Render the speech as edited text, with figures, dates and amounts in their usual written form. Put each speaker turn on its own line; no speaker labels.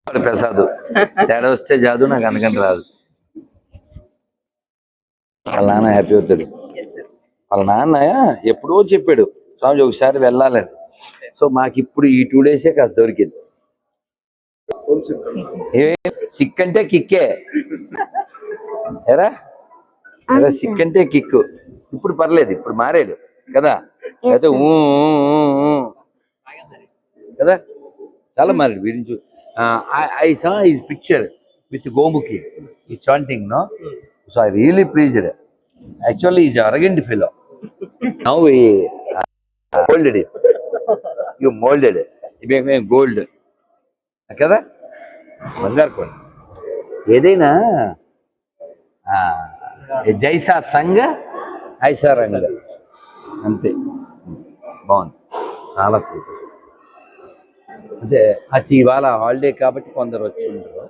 ప్రసాద్ తేడా వస్తే జాదు నాకు అనకని రాదు. వాళ్ళ నాన్న హ్యాపీ అవుతాడు. వాళ్ళ నాన్న ఎప్పుడో చెప్పాడు స్వామి ఒకసారి వెళ్ళాలని. సో మాకు ఇప్పుడు ఈ 2 days కాస్త దొరికింది. సిక్ అంటే కిక్కే ఎరా ఎరా సిక్ అంటే కిక్కు. ఇప్పుడు పర్లేదు, ఇప్పుడు మారాడు కదా. అయితే కదా చాలా మారాడు వీడి. I saw his picture with Gomuki. He's chanting, no? So I really pleased. Actually, he's an arrogant fellow. Now we molded it. You molded it. You make me gold. కదా బంగారు కొండ. ఏదైనా జైసా సంఘ ఐసా రంగ అంతే. బాగుంది, చాలా సంతోషం. అంటే అది ఇవాళ హాలిడే కాబట్టి కొందరు వచ్చి ఉండరు.